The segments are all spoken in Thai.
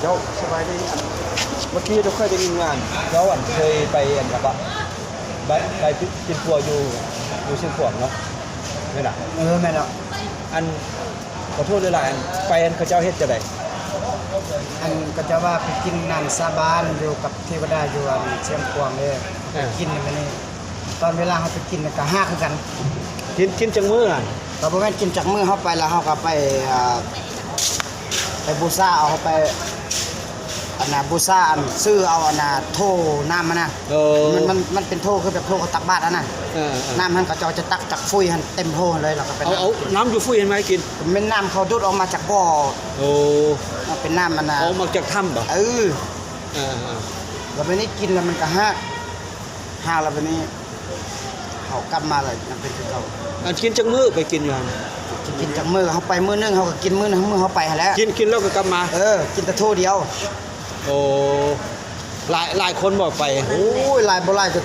เจ้าสบายดีเมื่อกี้เราเคยได้ยินงานเจ้าเคยไปกับไปกินครัวอยู่เชียงขวางเนาะไม่หนักแม่นแล้วอันขอโทษด้วยล่ะอันไปอันเขาเจ้าเฮ็ดจะได้อันก็จะว่าไปกินน้ำสาบานอยู่กับเทวดาอยู่เชียงขวางเลยกินมันนี่ตอนเวลาเขาไปกินก็ห้าคือกันกินจังมื้ออ่ะก็บ่แม่นกินจากมื้อเฮาไปแล้วเฮาก็ไปบูชาเอาไปอันน่ะบูชาอันซื้อเอาอันน่ะโถน้ำมันน่ะมันเป็นโถคือแบบโถเขาตักบาตรอันน่ะน้ำมันก็จะตักจากฟุ้ยหั่นเต็มโถเลยแล้วก็เป็นเอาน้ำอยู่ฟุ้ยเห็นไหมกินเป็นน้ำเขาดูดออกมาจากบ่อโอ้เป็นน้ำมันน่ะออกมาจากถ้ำบ่แล้ววันนี้กินแล้วมันก็ห้าแล้ววันนี้เขากลับมาเลยมันเป็นคือเขาอันกินจังมื้อไปกินอยู่หั่นกินจากมื้อเขาไปมื้อนึงเขาก็กินมื้อนึงมื้อเขาไปแล้วกินแล้วก็กลับมากินแต่โถเดียวโอ้หลายคนบอกไปโอ้ยหลายบ่หลายจะ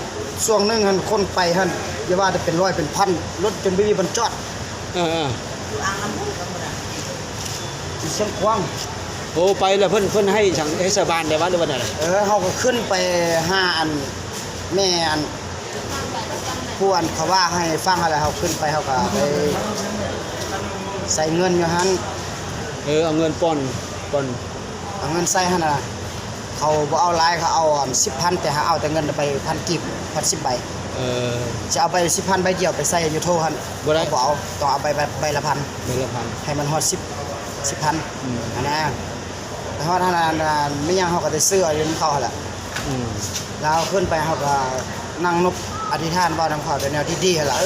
ช่วงนึงหั่นคนไปหั่นอย่าว่าจะเป็นร้อยเป็นพันรถจนบ่มีบรรจอดเชียงขวางโอ้ไปแล้วเพิ่นให้สังให้สบานได้ว่าหรือว่าอะไรเฮาก็ขึ้นไป5อันแม่อันผู้อันเขาว่าให้ฟังอะไรเฮาขึ้นไปเฮาก็ไปใส่เงินอยู่หั่นเอาเงินป้อนเอาเงินใส่หั่นน่ะเขาบ่เอาหลายเขาเอา10,000แต่หาเอาแต่เงินไป1,000กีบ10ใบจะเอาไป10,000ใบเดียวไปใส่อยู่โทหั่นบ่ได้บ่เอาต้องเอาใบละพันให้มันฮอด10,000อันนั้นฮอดหั่นไม่ยังเฮาก็ได้ซื้อเอาอยู่นำเขาหั่นแหละแล้วขึ้นไปเฮาก็นั่งนบอธิษฐานบ่นำเขาเป็นแนวที่ดีหั่นล่ะ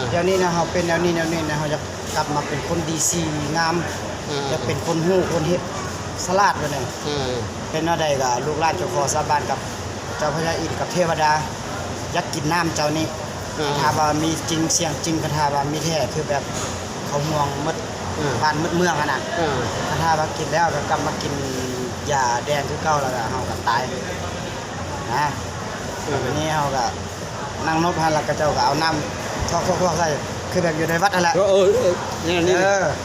เดี๋ยวนี้นะเฮาเป็นแนวนี้นะเฮาจะกลับมาเป็นคนดีสีงามจะเป็นคนฮู้คนเฮ็ดสลาดบ่ได้เป็นแนวใดก็ลูกหลานเจ้าขอสาบานกับเจ้าพญาอินทร์กับเทวดาอยากกินน้ำเจ้านี้ถ้าว่ามีจริงเสียงจริงก็ถ้าว่ามีแท้คือแบบเขาห่วงมดบ้านมดเมืองน่ะถ้าว่ากินแล้วก็กลับมากินยาแดงคือเก่าแล้วก็เฮาก็ตายนะวันนี้เฮาก็นั่งนบหั่นแล้วก็เจ้าก็เอาน้ำทอกๆใส่คือแบบอยู่ในวัดนั่นแหละนี่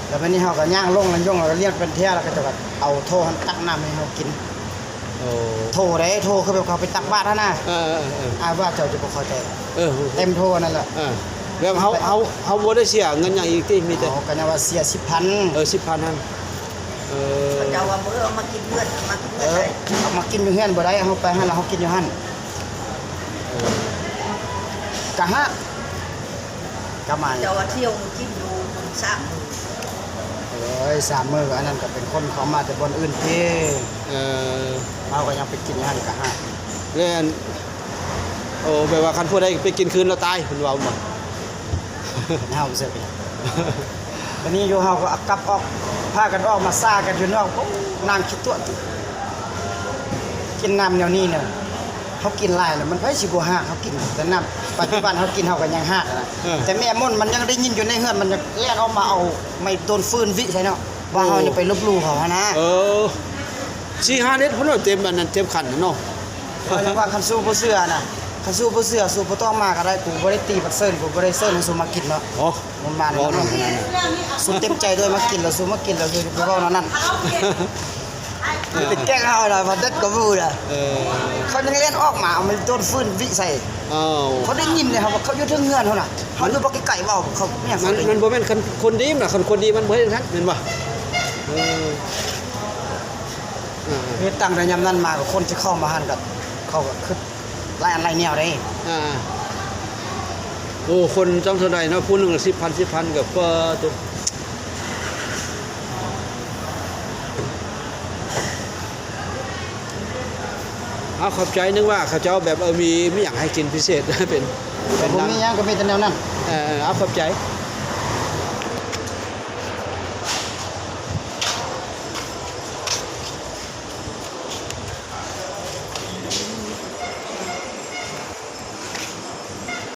แล้ววันนี้เฮาก็ย่างลงแล้วย่องแล้วก็เรียกเป็นเที่ยแล้วก็จะแบบเอาโถหั่นตักน้ำให้เฮากินโถได้โถคือแบบเขาไปตักบาตรนั่นน่ะว่าเจ้าจะบ่เข้าใจเต็มโถนั่นแหละแล้วเฮาบ่ได้เสียเงินหยังอีกติมีแต่ก็ยังว่าเสีย 10,000 10,000นั่นเจ้าว่ามื้อเอามากินเพื่อนเอามากินอยู่เฮือนบ่ได้เฮาไปหั่นแล้วเฮากินอยู่หั่นกะฮะกะมาเจ้าว่าเที่ยวกินอยู่3 มื้ออันนั้นก็เป็นคนเขามาแต่บนอื่นเท่เฮาก็ยังไปกินหั่นกะฮะแล้วโอ้แปลว่าคันผู้ใดไปกินคืนแล้วตายเพิ่นว่าบ่เฮาเสิวันนี้อยู่เฮาก็กลับออกพากันออกมาซ่ากันอยู่นอกนั่งคิดตัวกินน้ำแนวนี้เนี่ยเขากินหลายแล้วมันไผสิบ่ฮากเขากินแต่น้ำปัจจุบันเขากินเฮาก็ยังฮากแต่แม่ม่นมันยังได้ยินอยู่ในเฮือนมันยังแล่นออกมาเอาไม่โดนฟืนวิใช่เนาะว่าเฮาจะไปลบลู่เขานะ4-5เม็ดพุ่นเต็มอันนั้นเต็มขันเนาะยังว่าคันสู้บ่เชื่อน่ะคันสู้บ่เชื่อสู้บ่ต้องมาก็ได้กูบ่ได้ตีบักเซิร์นกูบ่ได้เซิร์นให้สู้มากินเนาะมันมาแล้วสู้เต็มใจด้วยมากินแล้วสู้มากินแล้วสู้บ่เว้านั่นเป็นแกล้งเฮาล่ะบ่เด็ดก็บ่ล่ะเขายังเล่นออกมาเอามันโดนฟืนวิใส่เขาได้ยินเลยครับว่าเขาอยู่ถึงเฮือนเฮาน่ะเขาอยู่บ่ไกลๆเว้าเขาเนี่ยมันบ่แม่นคนดีน่ะคนดีมันบ่เฮ็ดซั่นแม่นบ่เฮ็ดตั้งแต่ยามนั้นมาก็คนที่เข้ามาหั่นก็เขาก็คือหลายอันหลายแนวได้โอ้คนจังเท่าใดเนาะผู้นึง10,000ก็ตัวขอบใจนึกว่าเขาเจ้าแบบมีอยากให้กินพิเศษเป็นบ่มีหยังก็มีแต่แนวนั้นขอบใจ